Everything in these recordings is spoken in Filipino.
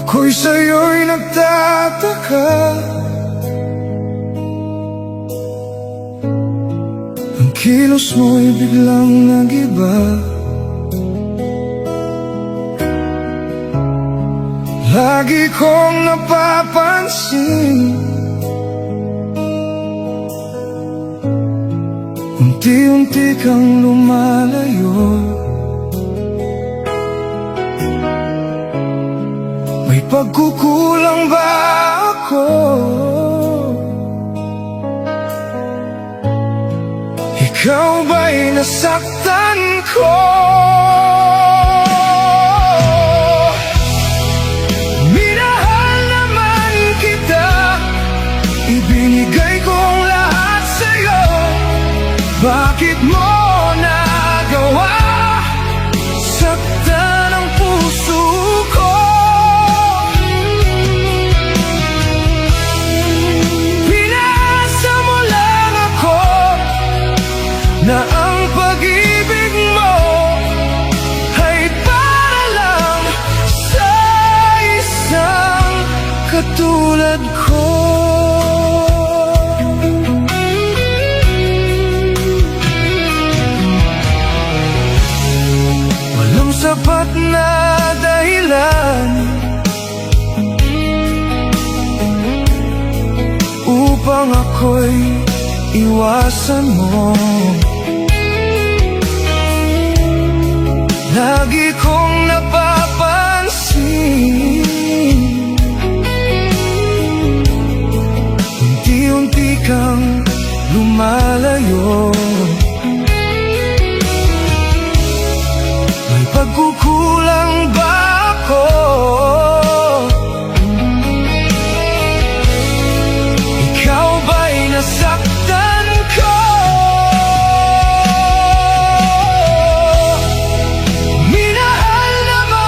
Ako'y sa'yo'y nagtataka. Ang kilos mo'y biglang nag-iba. Lagi kong napapansin, unti-unti kang lumalayo. May pagkukulang ba ako? Ikaw ba'y nasaktan ko? Minahal naman kita, ibinigay kong lahat sa'yo. Bakit mo nagawa? Saktan ang puso ko. Pinasa mo lang ako na ang pag-ibig mo ay para lang sa isang katulad ko. Walang sapat na dahilan upang ako'y iwasan mo. Lagi kong napapansin, unti-unti kang lumalayo. May pagkukulang ba ako? Ikaw ba'y nasaktan ko? Minahal naman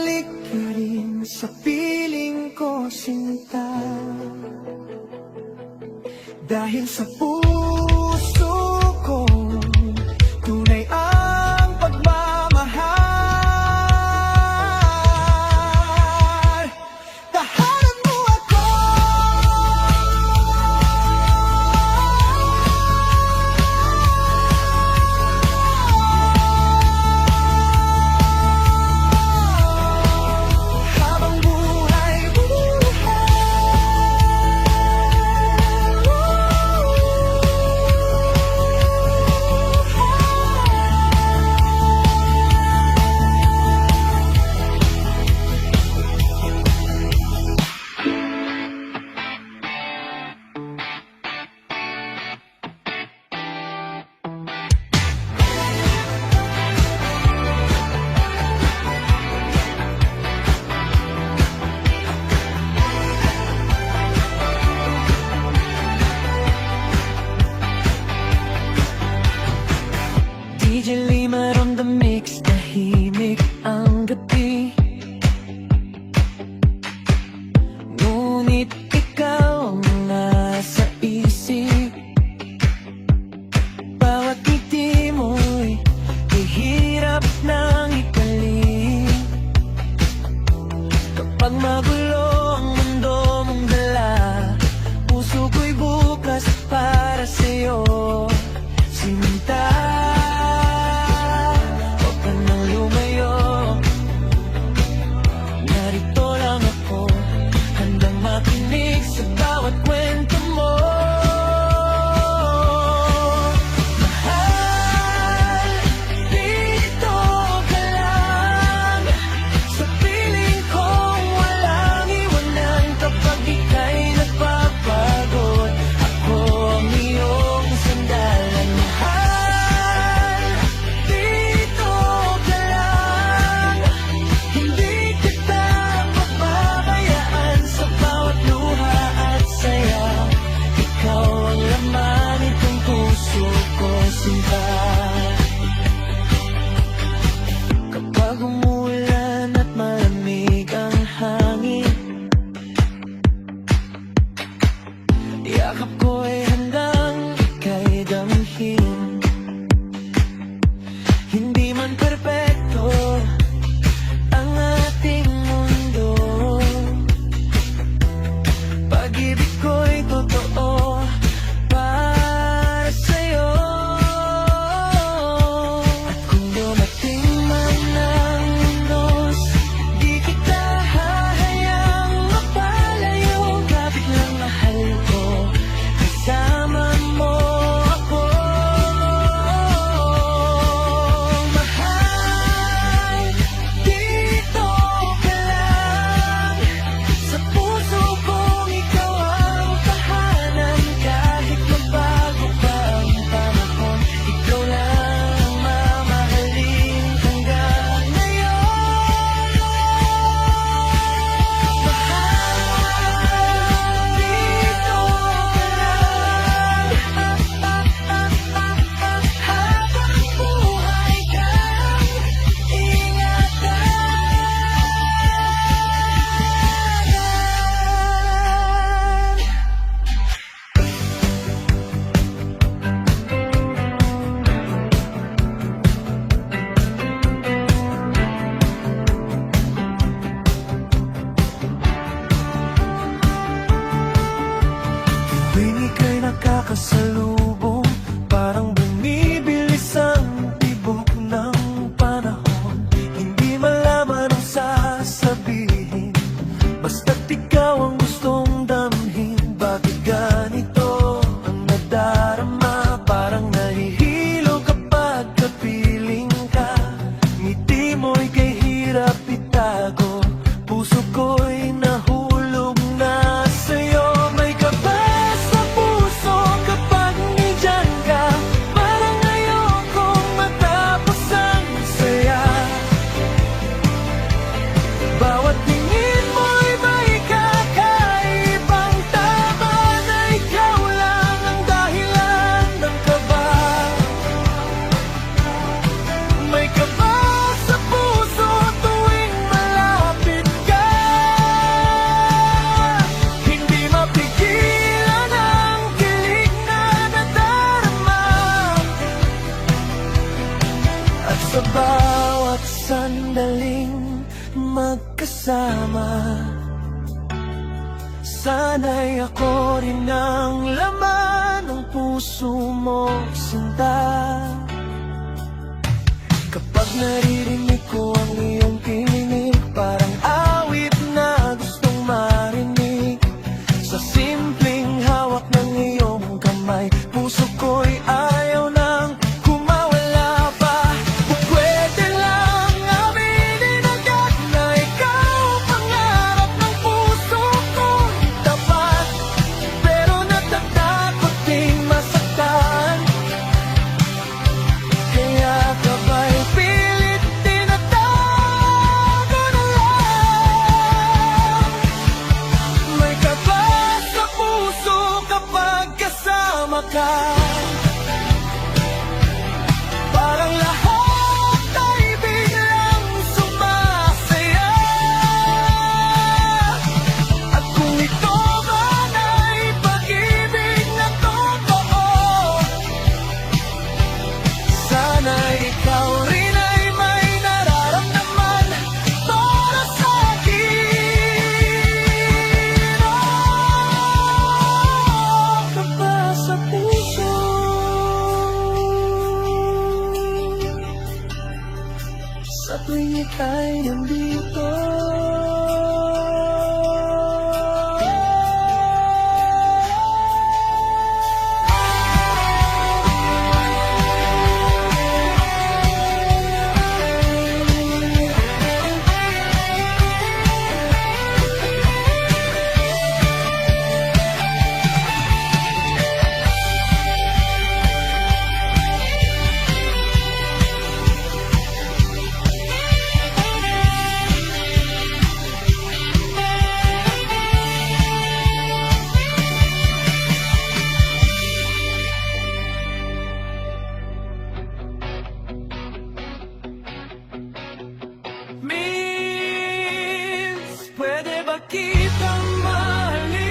Bumalik ka rin sa piling ko, sinta. Dahil sa puso ko tunay ang pagmamahal. Tahanan mo ako. Habang buhay, DJ Limar on the mix, tahimik ang gabi. Ngunit ikaw ang nasa isip. Bawat ngiti mo'y hihirap ng italim. Kapag magulo ang mundo mong dala, puso ko'y bukas para sa'yo, sinta. Makinig sa bawat kwento mo. Mahal, dito ka lang sa piling kong walang magkasama. Sana'y ako rin ang laman ng puso mo, sinta. Kapag naririnig ko ang iyong tinig, parang awit na gustong marinig. Sa simpleng hawak ng iyong kamay, puso ko'y ayaw nang kumawala pa. Kung pwede lang aminin agad na ikaw pangarap ng puso ko'y tapat, pero natatakot ding masaktan. Kaya ka ba'y pilit tinatago na lang? May kaba sa puso kapag kasama ka. Parang lahat ay biglang sumasaya. At kung ito man ay pag-ibig na totoo, sana ikaw rin ay may nararamdaman para sa akin. Ka ba sa puso? Sa tuwing ika'y nandito, Miss, pwede ba kitang mahalin?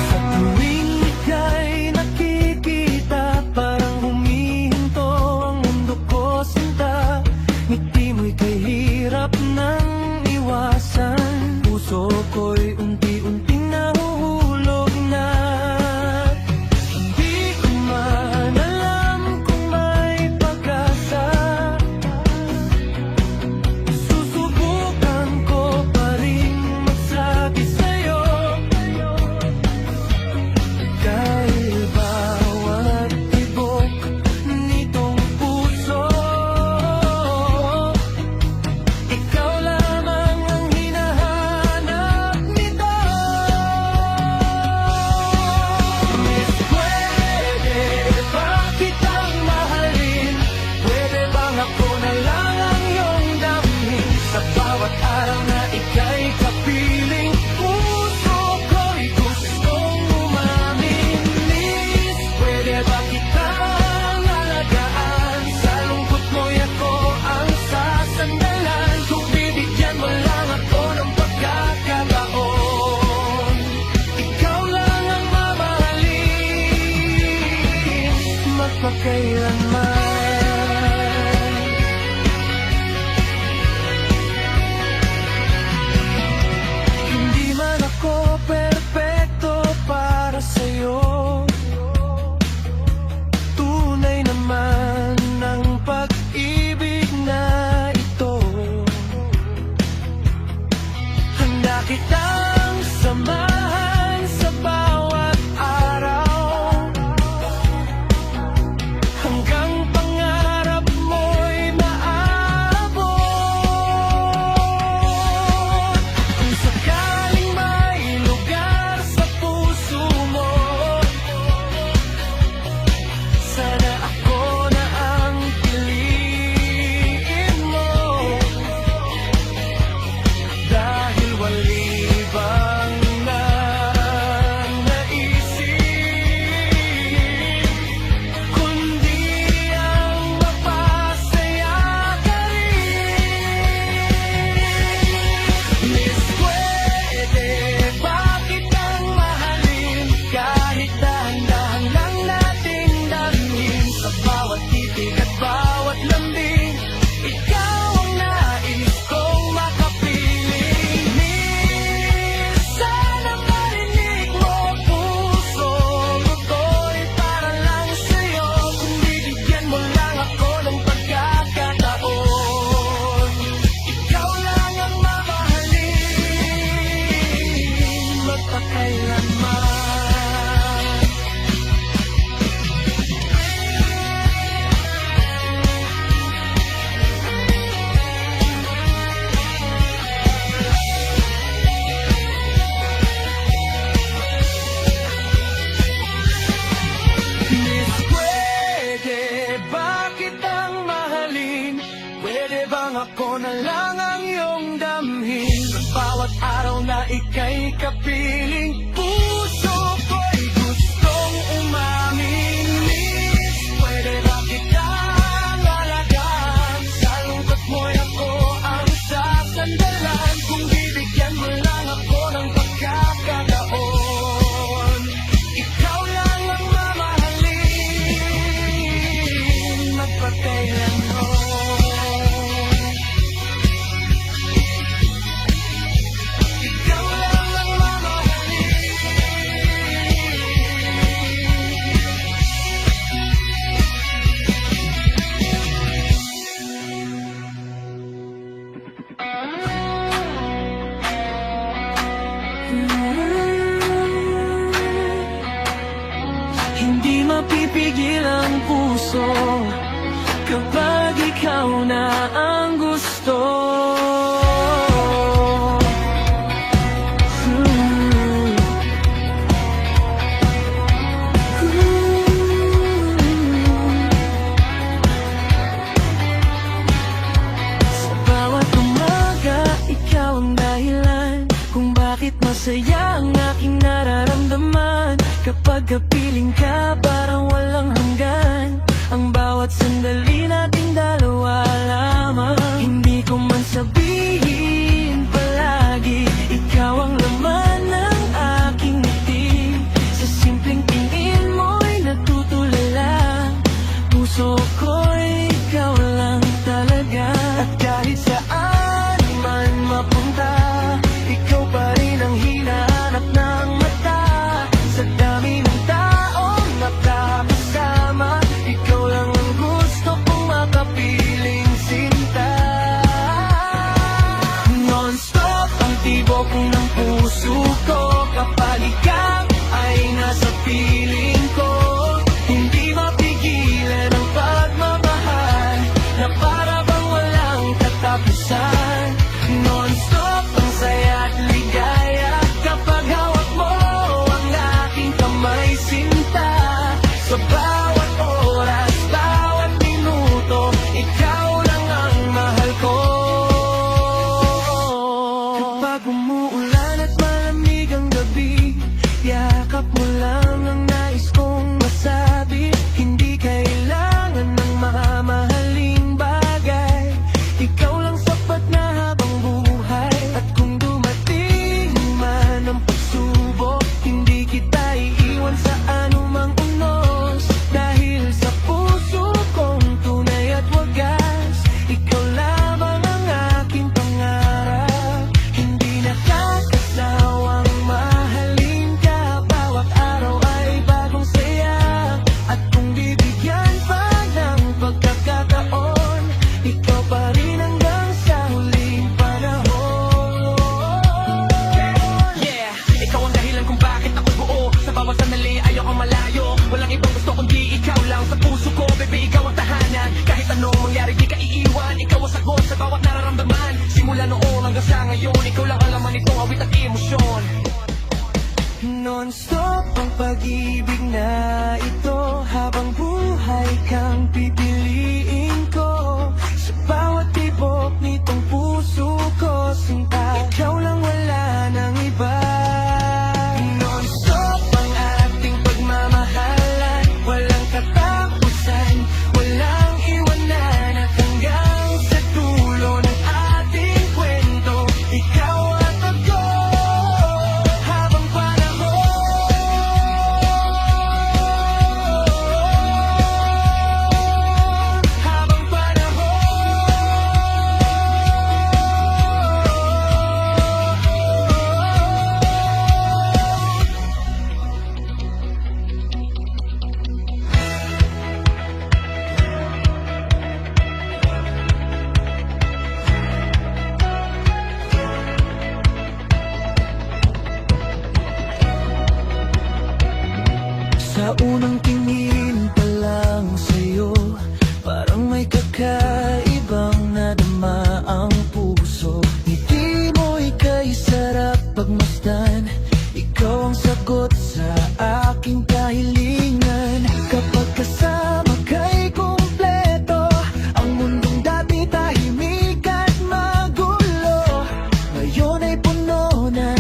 Sa tuwing ika'y nakikita, parang humihinto ang mundo ko, sinta. Ngiti mo'y kahirap nang iwasan, puso ko'y unti-unting nahuhulog na. Hindi ko man alam kung may pag-asa, susubukan ko pa rin magsabi sa'yo. Dahil bawat tibok nitong puso, ikaw lamang ang hinahanap nito. Miss, pwede ba kitang mahalin? Pwede bang ako na lang ang iyong damhin? Sa bawat araw na ika'y kapiling, puso ko'y gustong umamin. Miss, pwede ba kitang alagaan? Sa lungkot mo'y ako ang sasandalan. Kung bibigyan mo lang ako ng pagkakataon, ikaw lang ang mamahalin magpakailanman. Hindi man ako perpekto para sa'yo, tunay naman ang pag-ibig na ito. Handa kitang samahan sa bawat araw, hanggang ika'y kapiling. Puso ko'y gustong umamin, miss. Pwede ba kitang alagaan? Sa lungkot mo'y ako ang sasandalan. Kung bibigyan mo lang ako ng pagkakataon, ikaw lang ang mamahalin, magpakailanman. Ikaw lang ang mamahalin. Hindi mapipigil ang puso kapag ikaw na ang gusto. Sa bawat umaga, ikaw ang dahilan kung bakit masaya ang aking nararamdaman. Kapag kapiling ka, parang walang hanggan ang bawat sandali nating dalawa lamang. Hindi ko man sabihin palagi, ikaw ang laman ng aking ngiti. Sa simpleng tingin mo'y natutulala, puso ko'y ikaw lang talaga. At kahit saan man mapunta, ikaw pa rin ang hinahanap ng mata. Sa dami ng taong nakakasama, ikaw lang ang gusto kong makapiling sinta. Non-stop ang tibok ng puso ko kapag ikaw ay nasa piling ko. Hindi mapigilan ang pagmamahal na para bang walang katapusan. Non-stop ang saya at ligaya kapag hawak mo ang aking kamay sinta. Sa bawat oras, bawat minuto, ikaw lang ang mahal ko. Kapag umuulan at malamig ang gabi, yakap mo lang ang nais kong masabi. Hindi kailangan ng mamahaling bagay, ikaw lang sapat na habang buhay. At kung dumating man ang pagsubok, hindi kita iiwan sa anumang unos. Dahil sa puso kong tunay at wagas, ikaw lamang ang aking pangarap. Hindi nakakasawang mahalin ka, bawat araw ay bagong saya. At kung bibigyan pa ng pagkakataon, ikaw pa rin hanggang sa huling panahon. Yeah, ikaw ang dahilan kung bakit ako buo. Sa bawat sandali ayoko malayo, walang ibang gusto kundi ikaw lang. Sa puso ko, baby, ikaw ang tahanan. Kahit anong mangyari, di ka iiwan. Ikaw ang sagot sa bawat nararamdaman. Simula noon hanggang sa ngayon, ikaw lang ang laman nitong awit at emosyon. Non-stop ang pag-ibig na ito, habang buhay kang pipiliin ko. Sa bawat tibok nitong puso ko, sinta, ikaw lang, wala nang iba. Non-stop ang ating pagmamahalan, walang katapusan, walang iwanan. At hanggang sa dulo ng ating kwento, ikaw at ako, habang panahon. Habang panahon. Sa unang tingin pa lang sa'yo, parang may kakaibang nadama ang puso. Ngiti mo ika'y sarap pagmasdan, ikaw ang sagot sa aking kahilingan. Kapag kasama ka'y kumpleto, ang mundong dati tahimik at magulo, ngayon ay puno na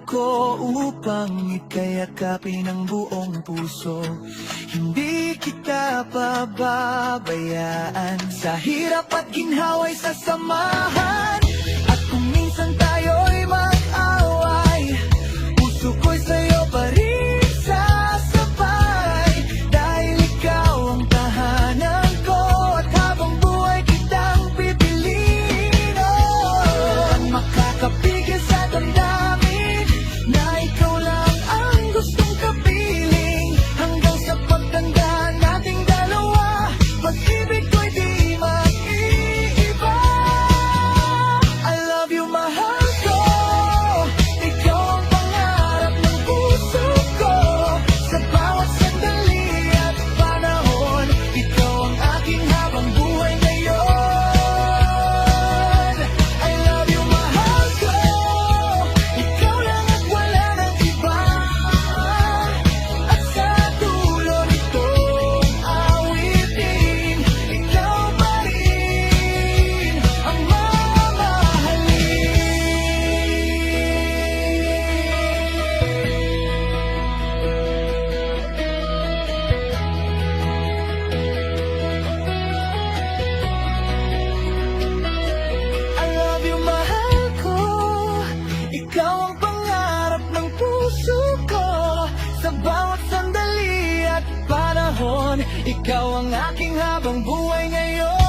ako upang ikayakapin ang buong puso. Hindi kita pababayaan sa hirap at ginhawa'y sasamahan. At kung minsan tayo'y mag-away, puso ko'y sa'yo pa rin sasabay. Dahil ikaw ang tahanan ko at habang buhay kitang pipiliin. Ang makakapigil sa damdamin na ikaw lang ang gustong kapiling. Hanggang sa pagtanda nating dalawa, pag-ibig ko'y di mag-iiba. I love you, mahal ko. Ikaw ang pangarap ng puso ko. Sa bawat sandali at panahon, ikaw ang aking habang buhay ngayon. I love you, mahal ko. Ikaw lang at wala nang iba. At sa dulo nitong awitin, ikaw pa rin ang mamahalin. I love you, mahal ko. Ikaw ang pangarap ng puso ko. Sa bawat sandali at panahon, ikaw ang aking habang buhay ngayon.